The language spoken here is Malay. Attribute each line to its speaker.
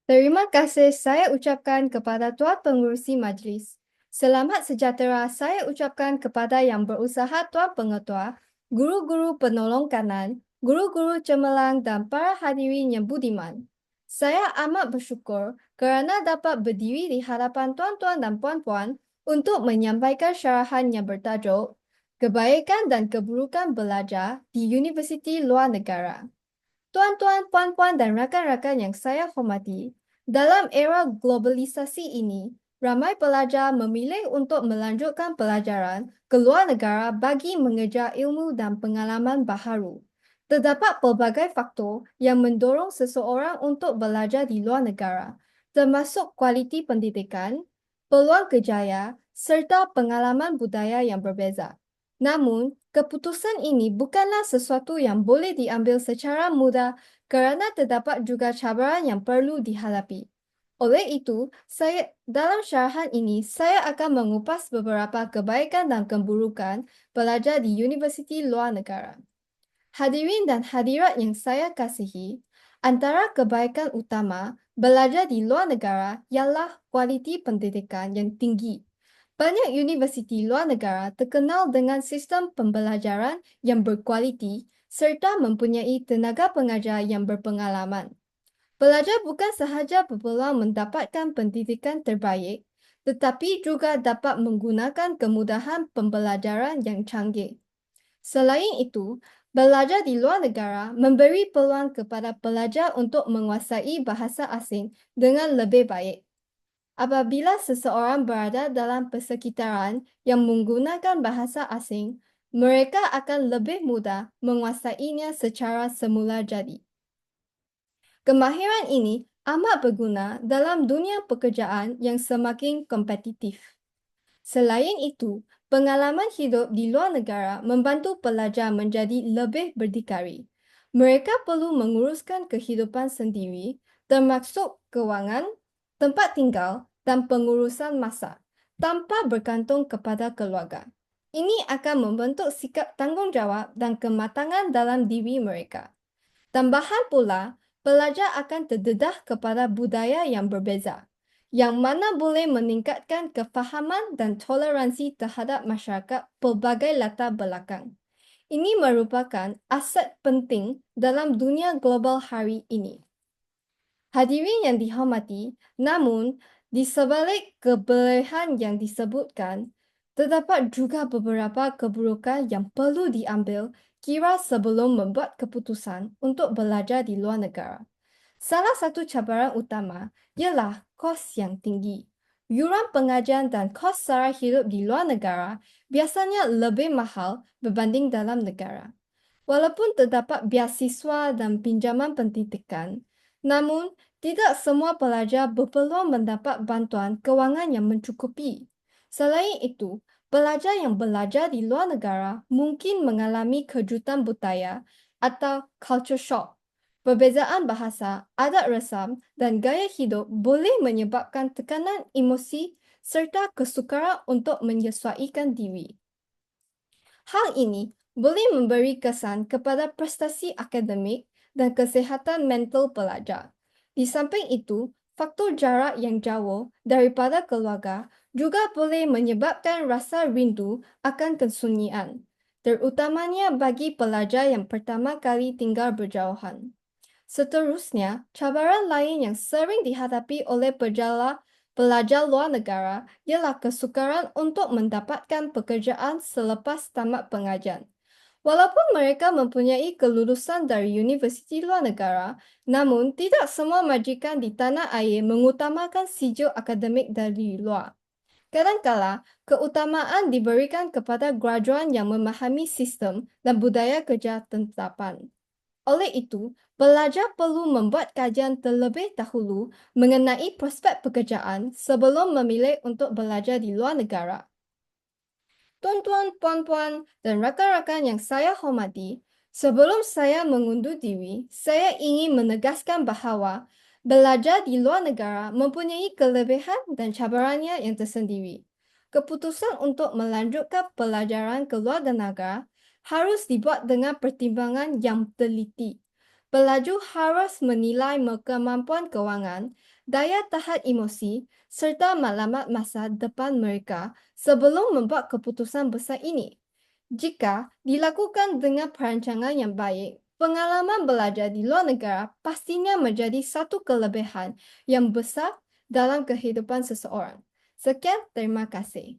Speaker 1: Terima kasih saya ucapkan kepada Tuan Pengerusi Majlis. Selamat sejahtera saya ucapkan kepada yang berusaha Tuan Pengetua, guru-guru penolong kanan, guru-guru cemerlang dan para hadirin yang budiman. Saya amat bersyukur kerana dapat berdiri di hadapan tuan-tuan dan puan-puan untuk menyampaikan syarahan yang bertajuk Kebaikan dan Keburukan Belajar di Universiti Luar Negara. Tuan-tuan, puan-puan dan rakan-rakan yang saya hormati, dalam era globalisasi ini, ramai pelajar memilih untuk melanjutkan pelajaran ke luar negara bagi mengejar ilmu dan pengalaman baharu. Terdapat pelbagai faktor yang mendorong seseorang untuk belajar di luar negara, termasuk kualiti pendidikan, peluang kerjaya, serta pengalaman budaya yang berbeza. Namun, keputusan ini bukanlah sesuatu yang boleh diambil secara mudah kerana terdapat juga cabaran yang perlu dihadapi. Oleh itu, dalam syarahan ini, saya akan mengupas beberapa kebaikan dan keburukan pelajar di universiti luar negara. Hadirin dan hadirat yang saya kasihi, antara kebaikan utama belajar di luar negara ialah kualiti pendidikan yang tinggi. Banyak universiti luar negara terkenal dengan sistem pembelajaran yang berkualiti serta mempunyai tenaga pengajar yang berpengalaman. Pelajar bukan sahaja berpeluang mendapatkan pendidikan terbaik, tetapi juga dapat menggunakan kemudahan pembelajaran yang canggih. Selain itu, belajar di luar negara memberi peluang kepada pelajar untuk menguasai bahasa asing dengan lebih baik. Apabila seseorang berada dalam persekitaran yang menggunakan bahasa asing, mereka akan lebih mudah menguasainya secara semula jadi. Kemahiran ini amat berguna dalam dunia pekerjaan yang semakin kompetitif. Selain itu, pengalaman hidup di luar negara membantu pelajar menjadi lebih berdikari. Mereka perlu menguruskan kehidupan sendiri, termasuk kewangan, tempat tinggal dan pengurusan masa, tanpa bergantung kepada keluarga. Ini akan membentuk sikap tanggungjawab dan kematangan dalam diri mereka. Tambahan pula, pelajar akan terdedah kepada budaya yang berbeza, yang mana boleh meningkatkan kefahaman dan toleransi terhadap masyarakat pelbagai latar belakang. Ini merupakan aset penting dalam dunia global hari ini. Hadirin yang dihormati, namun di sebalik kebolehan yang disebutkan, terdapat juga beberapa keburukan yang perlu diambil kira sebelum membuat keputusan untuk belajar di luar negara. Salah satu cabaran utama ialah kos yang tinggi. Yuran pengajian dan kos sara hidup di luar negara biasanya lebih mahal berbanding dalam negara. Walaupun terdapat beasiswa dan pinjaman pendidikan, namun tidak semua pelajar berpeluang mendapat bantuan kewangan yang mencukupi. Selain itu, pelajar yang belajar di luar negara mungkin mengalami kejutan budaya atau culture shock. Perbezaan bahasa, adat resam dan gaya hidup boleh menyebabkan tekanan emosi serta kesukaran untuk menyesuaikan diri. Hal ini boleh memberi kesan kepada prestasi akademik dan kesihatan mental pelajar. Di samping itu, faktor jarak yang jauh daripada keluarga juga boleh menyebabkan rasa rindu akan kesunyian, terutamanya bagi pelajar yang pertama kali tinggal berjauhan. Seterusnya, cabaran lain yang sering dihadapi oleh pelajar luar negara ialah kesukaran untuk mendapatkan pekerjaan selepas tamat pengajian. Walaupun mereka mempunyai kelulusan dari universiti luar negara, namun tidak semua majikan di tanah air mengutamakan sijil akademik dari luar. Kadangkala, keutamaan diberikan kepada graduan yang memahami sistem dan budaya kerja tetapan. Oleh itu, pelajar perlu membuat kajian terlebih dahulu mengenai prospek pekerjaan sebelum memilih untuk belajar di luar negara. Tuan-tuan, puan-puan, dan rakan-rakan yang saya hormati, sebelum saya mengundur diri, saya ingin menegaskan bahawa belajar di luar negara mempunyai kelebihan dan cabarannya yang tersendiri. Keputusan untuk melanjutkan pelajaran ke luar negara harus dibuat dengan pertimbangan yang teliti. Pelaju harus menilai kemampuan kewangan, daya tahan emosi serta maklumat masa depan mereka sebelum membuat keputusan besar ini. Jika dilakukan dengan perancangan yang baik, pengalaman belajar di luar negara pastinya menjadi satu kelebihan yang besar dalam kehidupan seseorang. Sekian, terima kasih.